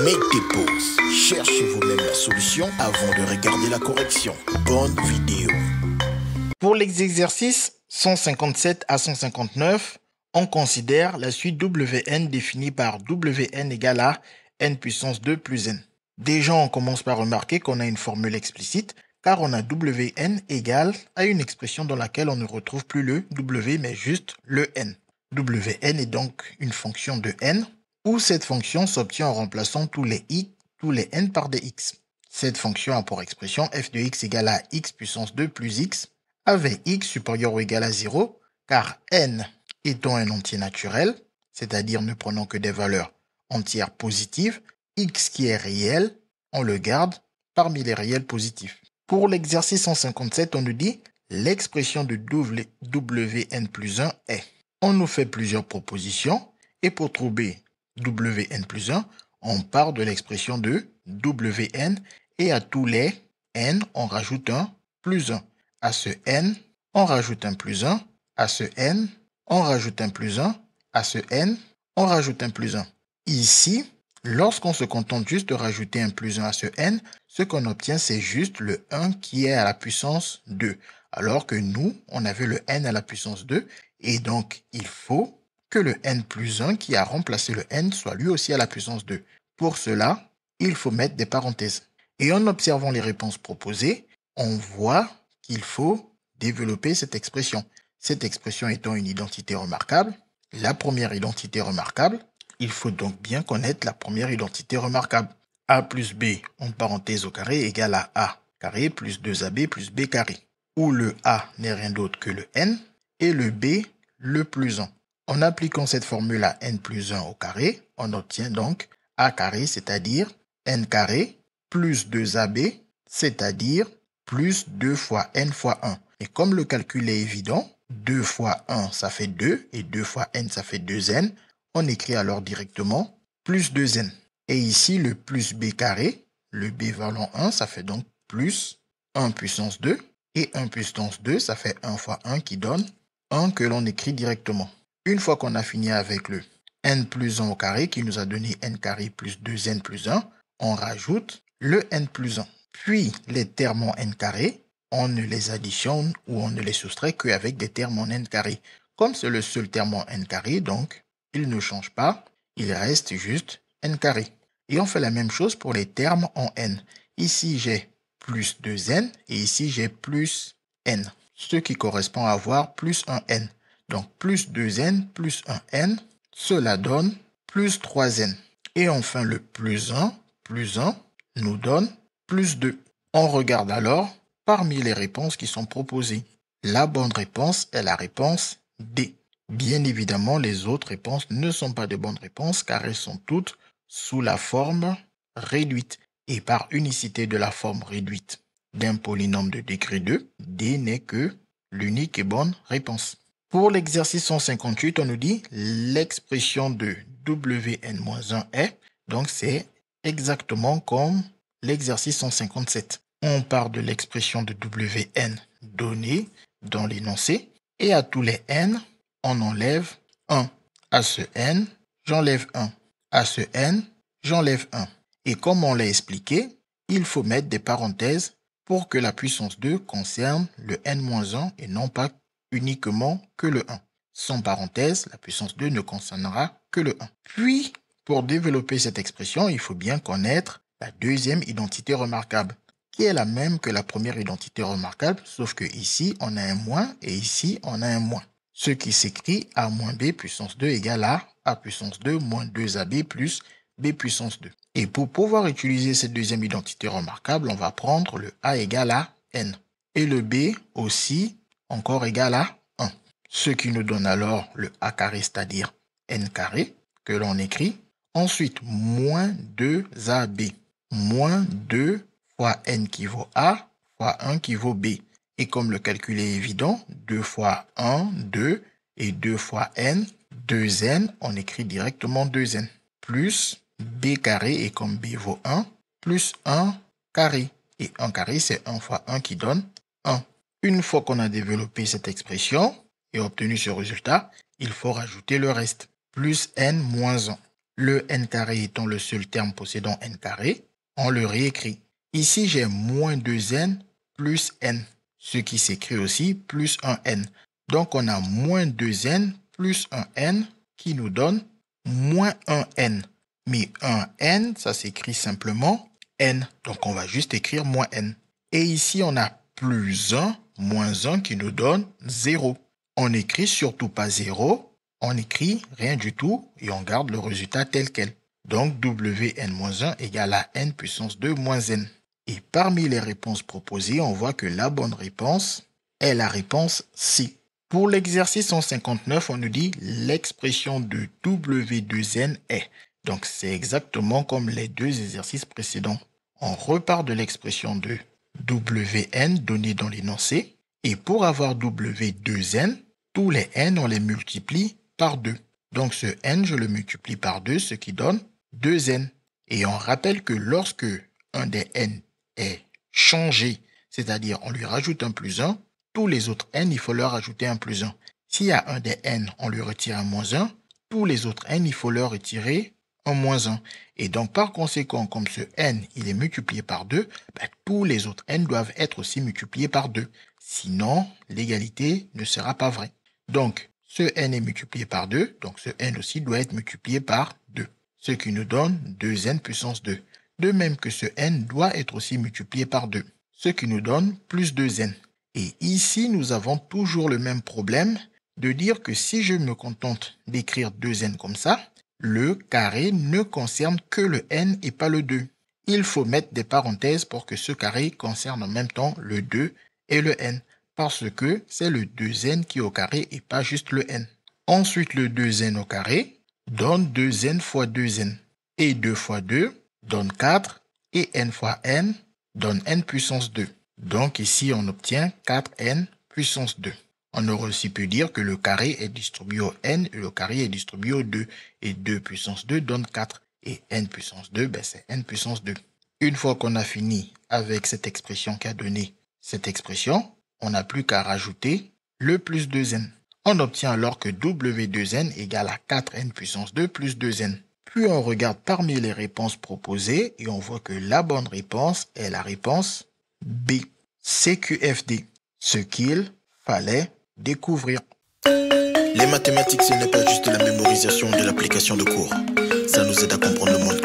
Mettez pause, cherchez vous-même la solution avant de regarder la correction. Bonne vidéo. Pour les exercices 157 à 159, on considère la suite Wn définie par Wn égale à n puissance 2 plus n. Déjà, on commence par remarquer qu'on a une formule explicite car on a Wn égale à une expression dans laquelle on ne retrouve plus le W mais juste le n. Wn est donc une fonction de n où cette fonction s'obtient en remplaçant tous les n par des x. Cette fonction a pour expression f de x égale à x puissance 2 plus x avec x supérieur ou égal à 0 car n étant un entier naturel, c'est-à-dire ne prenant que des valeurs entières positives, x qui est réel, on le garde parmi les réels positifs. Pour l'exercice 157, on nous dit l'expression de Wn plus 1 est. On nous fait plusieurs propositions et pour trouver Wn plus 1, on part de l'expression de Wn et à tous les n, on rajoute un plus 1. À ce n, on rajoute un plus 1. À ce n, on rajoute un plus 1. À ce n, on rajoute un plus 1. Ici, lorsqu'on se contente juste de rajouter un plus 1 à ce n, ce qu'on obtient, c'est juste le 1 qui est à la puissance 2. Alors que nous, on avait le n à la puissance 2. Et donc, il faut que le n plus 1 qui a remplacé le n soit lui aussi à la puissance 2. Pour cela, il faut mettre des parenthèses. Et en observant les réponses proposées, on voit qu'il faut développer cette expression. Cette expression étant une identité remarquable, la première identité remarquable, il faut donc bien connaître la première identité remarquable. A plus B, en parenthèse au carré, égale à A carré plus 2AB plus B carré, où le A n'est rien d'autre que le n et le B, le plus 1. En appliquant cette formule à n plus 1 au carré, on obtient donc A carré, c'est-à-dire n carré, plus 2AB, c'est-à-dire plus 2 fois n fois 1. Et comme le calcul est évident, 2 fois 1, ça fait 2, et 2 fois n, ça fait 2n. On écrit alors directement plus 2n. Et ici, le plus b carré, le b valant 1, ça fait donc plus 1 puissance 2. Et 1 puissance 2, ça fait 1 fois 1 qui donne 1 que l'on écrit directement. Une fois qu'on a fini avec le n plus 1 au carré, qui nous a donné n carré plus 2n plus 1, on rajoute le n plus 1. Puis, les termes en n carré, on ne les additionne ou on ne les soustrait qu'avec des termes en n carré. Comme c'est le seul terme en n carré, donc, il ne change pas, il reste juste n carré. Et on fait la même chose pour les termes en n. Ici, j'ai plus 2n et ici, j'ai plus n, ce qui correspond à avoir plus 1n. Donc, plus 2n plus 1n, cela donne plus 3n. Et enfin, le plus 1 nous donne plus 2. On regarde alors parmi les réponses qui sont proposées. La bonne réponse est la réponse D. Bien évidemment, les autres réponses ne sont pas de bonnes réponses car elles sont toutes sous la forme réduite. Et par unicité de la forme réduite d'un polynôme de degré 2, D n'est que l'unique et bonne réponse. Pour l'exercice 158, on nous dit l'expression de Wn-1 est, donc c'est exactement comme l'exercice 157. On part de l'expression de Wn donnée dans l'énoncé et à tous les n, on enlève 1. À ce n, j'enlève 1. À ce n, j'enlève 1. Et comme on l'a expliqué, il faut mettre des parenthèses pour que la puissance 2 concerne le n-1 et non pas uniquement que le 1. Sans parenthèse, la puissance 2 ne concernera que le 1. Puis, pour développer cette expression, il faut bien connaître la deuxième identité remarquable, qui est la même que la première identité remarquable, sauf que ici, on a un moins et ici, on a un moins. Ce qui s'écrit A moins B puissance 2 égale à A puissance 2 moins 2AB plus B puissance 2. Et pour pouvoir utiliser cette deuxième identité remarquable, on va prendre le A égale à n. Et le B aussi encore égal à 1. Ce qui nous donne alors le A carré, c'est-à-dire n carré, que l'on écrit. Ensuite, moins 2AB. Moins 2 fois n qui vaut A fois 1 qui vaut B. Et comme le calcul est évident, 2 fois 1, 2, et 2 fois n, 2n, on écrit directement 2n. Plus b carré, et comme b vaut 1, plus 1 carré. Et 1 carré, c'est 1 fois 1 qui donne 1. Une fois qu'on a développé cette expression et obtenu ce résultat, il faut rajouter le reste. Plus n moins 1. Le n carré étant le seul terme possédant n carré, on le réécrit. Ici, j'ai moins 2n plus n, ce qui s'écrit aussi plus 1n. Donc, on a moins 2n plus 1n qui nous donne moins 1n. Mais 1n, ça s'écrit simplement n. Donc, on va juste écrire moins n. Et ici, on a plus 1, moins 1 qui nous donne 0. On n'écrit surtout pas 0, on écrit rien du tout et on garde le résultat tel quel. Donc, Wn-1 égale à n puissance 2 moins n. Et parmi les réponses proposées, on voit que la bonne réponse est la réponse C. Pour l'exercice 159, on nous dit l'expression de W2n est. Donc, c'est exactement comme les deux exercices précédents. On repart de l'expression de Wn donnée dans l'énoncé. Et pour avoir W2n, tous les n, on les multiplie par 2. Donc, ce n, je le multiplie par 2, ce qui donne 2n. Et on rappelle que lorsque un des n est changé, c'est-à-dire on lui rajoute un plus 1, tous les autres n, il faut leur rajouter un plus 1. S'il y a un des n, on lui retire un moins 1, tous les autres n, il faut leur retirer un moins 1. Et donc, par conséquent, comme ce n, il est multiplié par 2, tous les autres n doivent être aussi multipliés par 2. Sinon, l'égalité ne sera pas vraie. Donc, ce n est multiplié par 2, donc ce n aussi doit être multiplié par 2. Ce qui nous donne 2n puissance 2. De même que ce n doit être aussi multiplié par 2. Ce qui nous donne plus 2n. Et ici, nous avons toujours le même problème de dire que si je me contente d'écrire 2n comme ça, le carré ne concerne que le n et pas le 2. Il faut mettre des parenthèses pour que ce carré concerne en même temps le 2 et le n, parce que c'est le 2n qui est au carré et pas juste le n. Ensuite, le 2n au carré donne 2n fois 2n. Et 2 fois 2 donne 4 et n fois n donne n puissance 2. Donc ici, on obtient 4n puissance 2. On aurait aussi pu dire que le carré est distribué au n et le carré est distribué au 2. Et 2 puissance 2 donne 4. Et n puissance 2, c'est n puissance 2. Une fois qu'on a fini avec cette expression qui a donné cette expression, on n'a plus qu'à rajouter le plus 2n. On obtient alors que W2n égale à 4n puissance 2 plus 2n. Puis on regarde parmi les réponses proposées et on voit que la bonne réponse est la réponse B, CQFD, ce qu'il fallait découvrir. Les mathématiques, ce n'est pas juste la mémorisation de l'application de cours. Ça nous aide à comprendre le monde